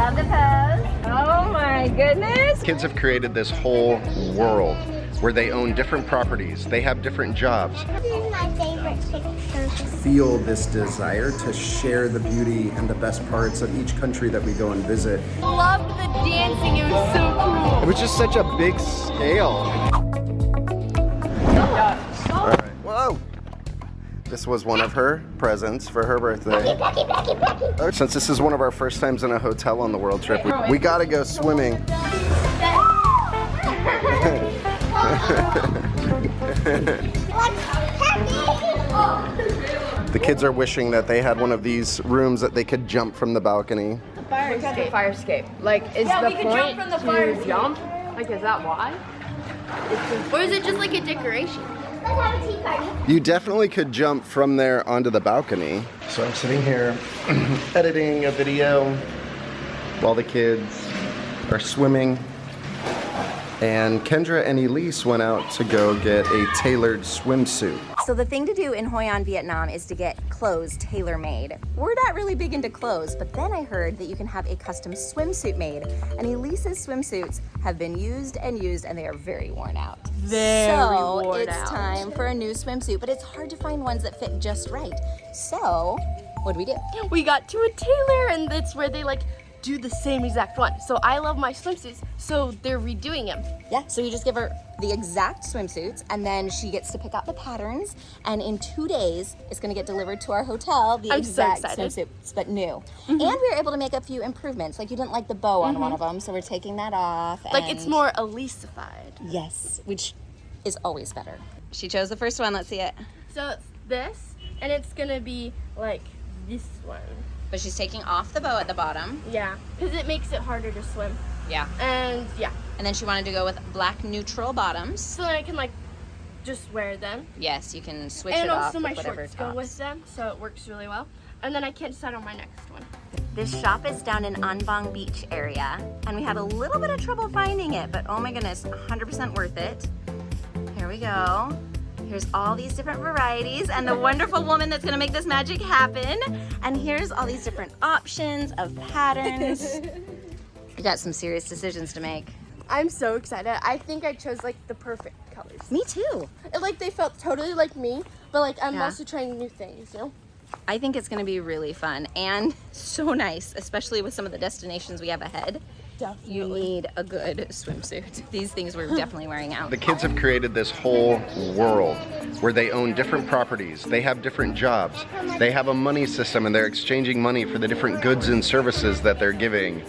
Love the pose. Oh my goodness. Kids have created this whole world where they own different properties. They have different jobs. This is my favorite picture. Feel this desire to share the beauty and the best parts of each country that we go and visit. Loved the dancing, it was so cool. It was just such a big scale. All right. Whoa. This was one of her presents for her birthday. Since this is one of our first times in a hotel on the world trip, we gotta go swimming. The kids are wishing that they had one of these rooms that they could jump from the balcony. Fire escape. Like, is the point jump from the fire to jump? Like, is that why? Or is it just like a decoration? Let's have a tea party. You definitely could jump from there onto the balcony. So I'm sitting here editing a video while the kids are swimming. And Kendra and Elise went out to go get a tailored swimsuit. So the thing to do in Hoi An, Vietnam is to get clothes tailor-made. We're not really big into clothes, but then I heard that you can have a custom swimsuit made. And Elise's swimsuits have been used and they are very worn out. So it's time for a new swimsuit, but it's hard to find ones that fit just right. So what do? We got to a tailor, and that's where they like do the same exact one. So I love my swimsuits, so they're redoing them. Yeah, so you just give her the exact swimsuits, and then she gets to pick out the patterns, and in 2 days, it's gonna get delivered to our hotel, the exact swimsuits, but new. And we were able to make a few improvements. Like, you didn't like the bow on one of them, so we're taking that off. Like, it's more Elise-ified. Yes, which is always better. She chose the first one, let's see it. So it's this, and it's gonna be like this one. But she's taking off the bow at the bottom. Yeah, because it makes it harder to swim. Yeah. And yeah. And then she wanted to go with black neutral bottoms. So then I can like just wear them. Yes, you can switch and it off also my with whatever shorts tops. go with them, so it works really well. And then I can't decide on my next one. This shop is down in An Bang Beach area, and we had a little bit of trouble finding it, but oh my goodness, 100% worth it. Here we go. Here's all these different varieties and the wonderful woman that's gonna make this magic happen. And here's all these different options of patterns. You got some serious decisions to make. I'm so excited. I think I chose like the perfect colors. Me too. Like they felt totally like me, but like I'm also trying new things, you know? I think it's gonna be really fun and so nice, especially with some of the destinations we have ahead. Definitely. You need a good swimsuit. These things we're definitely wearing out. The kids have created this whole world where they own different properties. They have different jobs. They have a money system, and they're exchanging money for the different goods and services that they're giving.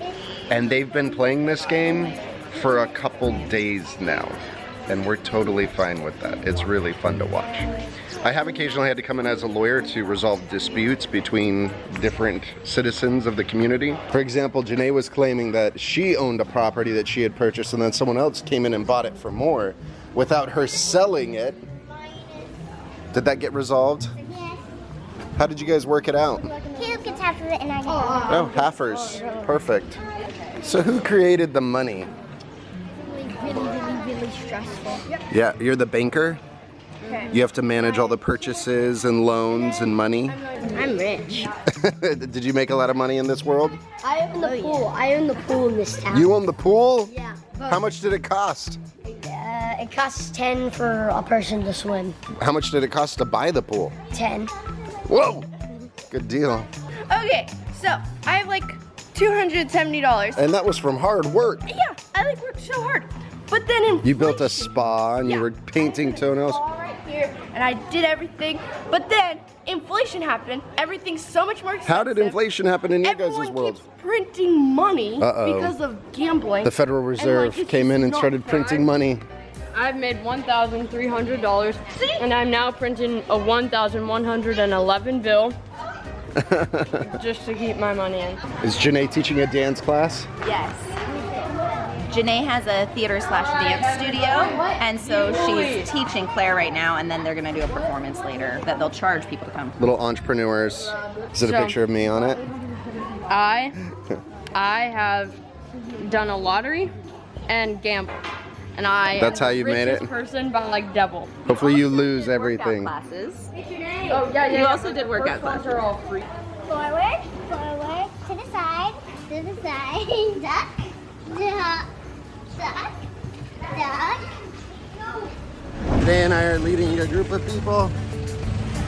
And they've been playing this game for a couple days now. And we're totally fine with that. It's really fun to watch. I have occasionally had to come in as a lawyer to resolve disputes between different citizens of the community. For example, Janae was claiming that she owned a property that she had purchased, and then someone else came in and bought it for more without her selling it. Did that get resolved? Yes. How did you guys work it out? He gets half of it and I get half. Oh, halfers. Perfect. So who created the money? Really stressful. Yeah, you're the banker? You have to manage all the purchases and loans and money. I'm rich. Did you make a lot of money in this world? I own the pool. I own the pool in this town. You own the pool? Yeah. How much did it cost? It costs 10 for a person to swim. How much did it cost to buy the pool? 10. Whoa! Good deal. Okay, so I have like $270. And that was from hard work. Yeah, I like worked so hard. But then inflation. You built a spa and you were painting toenails. All right here, and I did everything. But then inflation happened. Everything's so much more expensive. How did inflation happen in your guys' Everyone world? keeps printing money Uh-oh. because of gambling. The Federal Reserve it's came in just and not started fair. printing money. I've made $1,300, and I'm now printing a 1,111 bill just to keep my money in. Is Janae teaching a dance class? Yes. Janae has a theater/dance studio, and so she's teaching Claire right now, and then they're gonna do a performance later that they'll charge people to come. Little entrepreneurs. Is it a So- picture of me on it? I have done a lottery and gambled, and I That's how you am the made it? richest person by like double. Hopefully you lose Workout everything. classes. Oh yeah, You also did workout First ones classes. are all free. Forward to the side, to the side. Duck, duck, duck, duck. Janae and I are leading a group of people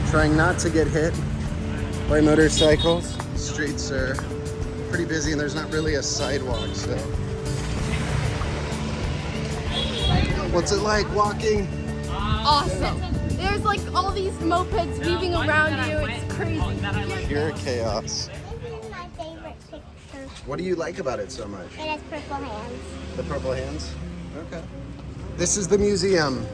trying not to get hit by motorcycles. Streets are pretty busy and there's not really a sidewalk, so. What's it like walking? Awesome. There's like all these mopeds weaving around you. It's crazy. Pure chaos. This is my favorite picture. What do you like about it so much? It has purple hands. The purple hands? Okay. This is the museum.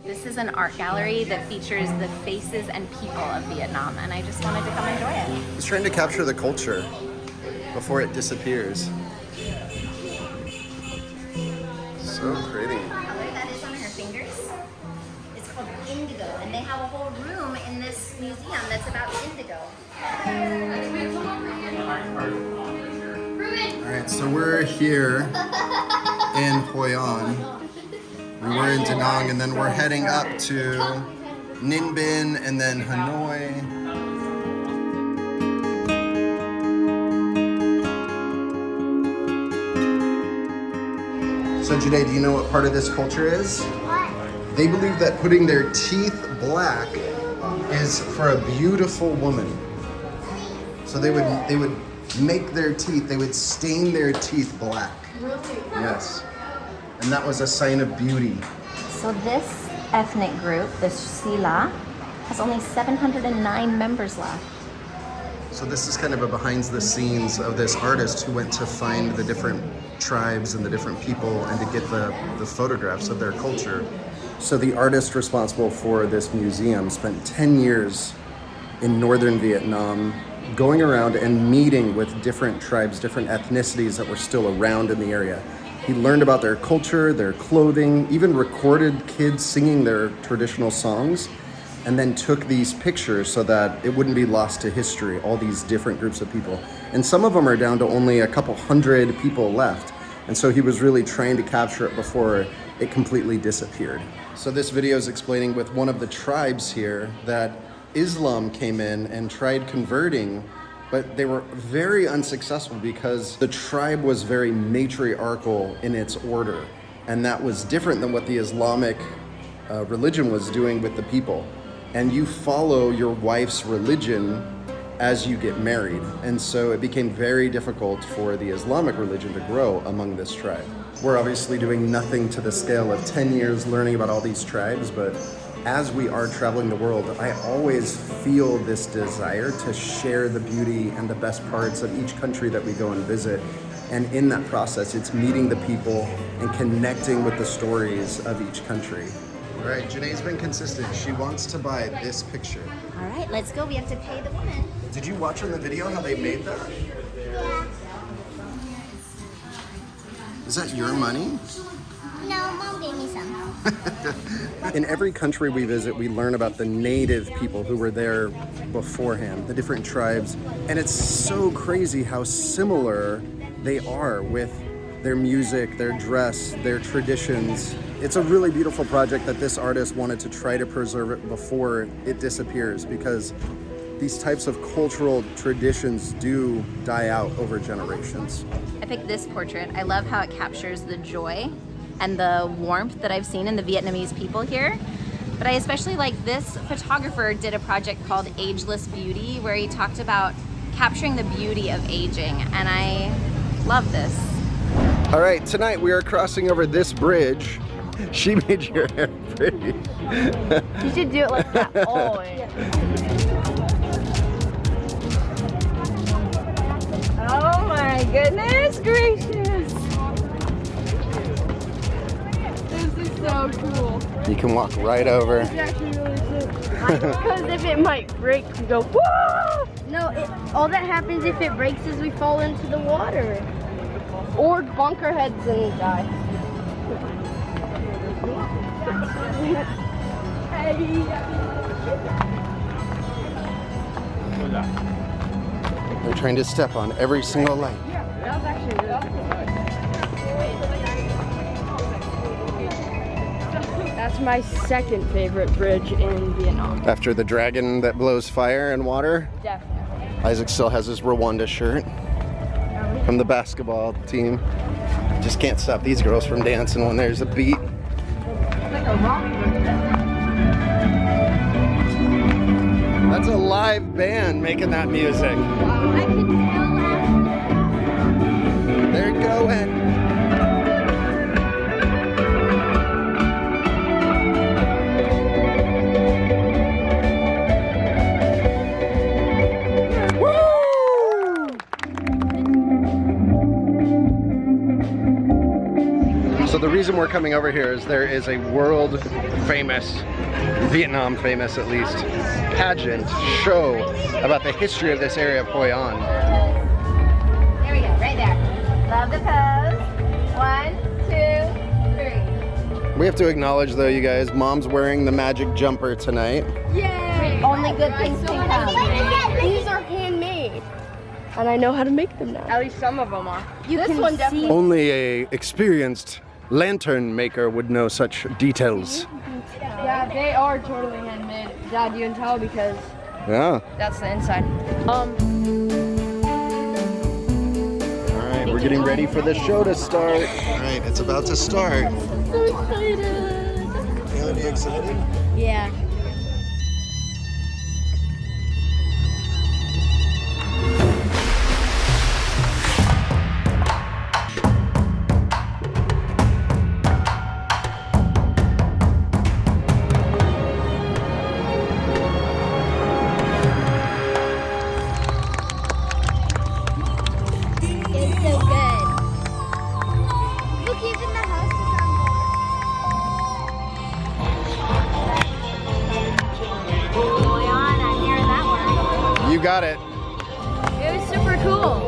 This is an art gallery that features the faces and people of Vietnam, and I just wanted to come enjoy it. It's trying to capture the culture before it disappears. So pretty. Color that is on her fingers. It's called indigo, and they have a whole room in this museum that's about indigo. All right, so we're here in Hoi An. We were in Da Nang, and then we're heading up to Ninh Binh and then Hanoi. So Janae, do you know what part of this culture is? What? They believe that putting their teeth black is for a beautiful woman. So they would make their teeth, they would stain their teeth black. Really? Yes. And that was a sign of beauty. So this ethnic group, the Sila, has only 709 members left. So this is kind of a behind the scenes of this artist who went to find the different tribes and the different people and to get the photographs of their culture. So the artist responsible for this museum spent 10 years in northern Vietnam going around and meeting with different tribes, different ethnicities that were still around in the area. He learned about their culture, their clothing, even recorded kids singing their traditional songs, and then took these pictures so that it wouldn't be lost to history, all these different groups of people. And some of them are down to only a couple hundred people left. And so he was really trying to capture it before it completely disappeared. So this video is explaining with one of the tribes here that Islam came in and tried converting, but they were very unsuccessful because the tribe was very matriarchal in its order. And that was different than what the Islamic religion was doing with the people. And you follow your wife's religion as you get married. And so it became very difficult for the Islamic religion to grow among this tribe. We're obviously doing nothing to the scale of 10 years learning about all these tribes, but as we are traveling the world, I always feel this desire to share the beauty and the best parts of each country that we go and visit. And in that process, it's meeting the people and connecting with the stories of each country. All right, Janae's been consistent. She wants to buy this picture. All right, let's go. We have to pay the woman. Did you watch on the video how they made that? Yeah. Is that your money? No, Mom gave me some. In every country we visit, we learn about the native people who were there beforehand, the different tribes. And it's so crazy how similar they are with their music, their dress, their traditions. It's a really beautiful project that this artist wanted to try to preserve it before it disappears, because these types of cultural traditions do die out over generations. I picked this portrait. I love how it captures the joy and the warmth that I've seen in the Vietnamese people here. But I especially like this photographer did a project called Ageless Beauty, where he talked about capturing the beauty of aging, and I love this. All right, tonight we are crossing over this bridge. She made your hair pretty. You should do it like that. Oh, yeah. Oh my goodness gracious. This is so cool. You can walk right over. It's actually really sick. Because if it might break, we go, whoa! No, all that happens if it breaks is we fall into the water. Or bonk our heads and die. They're trying to step on every single light. That was actually really cool. That's my second favorite bridge in Vietnam. After the dragon that blows fire and water? Definitely. Isaac still has his Rwanda shirt from the basketball team. Just can't stop these girls from dancing when there's a beat. That's a live band making that music. They're going. So the reason we're coming over here is there is a world famous, Vietnam famous at least, pageant show about the history of this area of Hoi An. There we go, right there. Love the pose. 1, 2, 3. We have to acknowledge though, you guys, Mom's wearing the magic jumper tonight. Yay! Only good things can come. These are handmade. And I know how to make them now. At least some of them are. This one definitely. Only a experienced lantern maker would know such details. Yeah, they are totally handmade. Dad, you can tell because Yeah. that's the inside. All right, we're getting ready for the show to start. All right, it's about to start. So excited. Are you excited? Yeah. It's so good. Look, even the house is on Hold on, I'm hearing that one. You got it. It was super cool.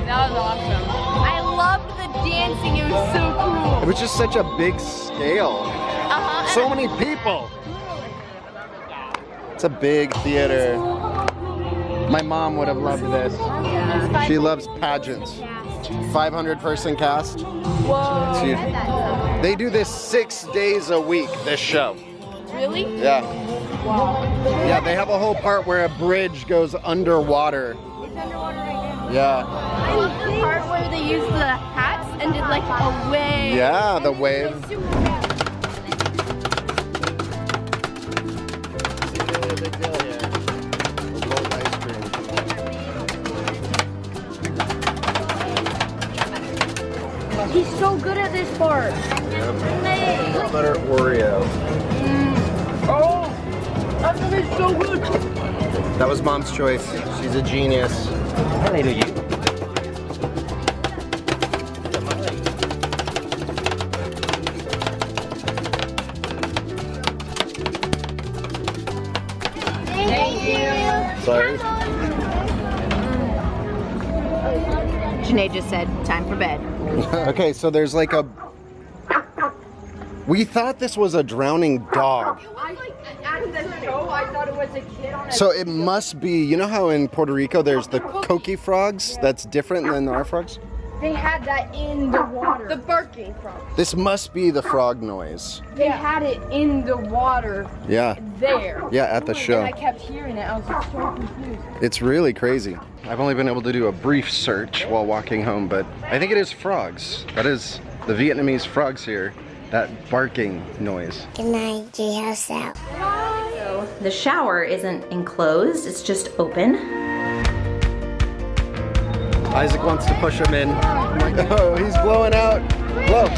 That was awesome. I loved the dancing. It was so cool. It was just such a big scale. So many people. It's a big theater. My mom would have loved this. She loves pageants. 500 person cast. Whoa. They do this 6 days a week, this show. Really? Yeah. Yeah, they have a whole part where a bridge goes underwater. It's underwater right now. Yeah. I love the part where they used the hats and did like a wave. Yeah, the wave. Super fast. He's so good at this part. Butter Oreo. Oh, that is so good. That was Mom's choice. She's a genius. Sorry. Janae just said, time for bed. Okay, so there's like a... We thought this was a drowning dog. At the show, I thought it was a kid on a So it must be, you know how in Puerto Rico there's the coqui frogs? That's different than our frogs? They had that in the water. The barking frog. This must be the frog noise. They had it in the water Yeah. there. Yeah, at the show. And I kept hearing it. I was like, so confused. It's really crazy. I've only been able to do a brief search while walking home, but I think it is frogs. That is the Vietnamese frogs here. That barking noise. Good night, J-House out. So the shower isn't enclosed, it's just open. Isaac wants to push him in. Oh, he's blowing out. Blow.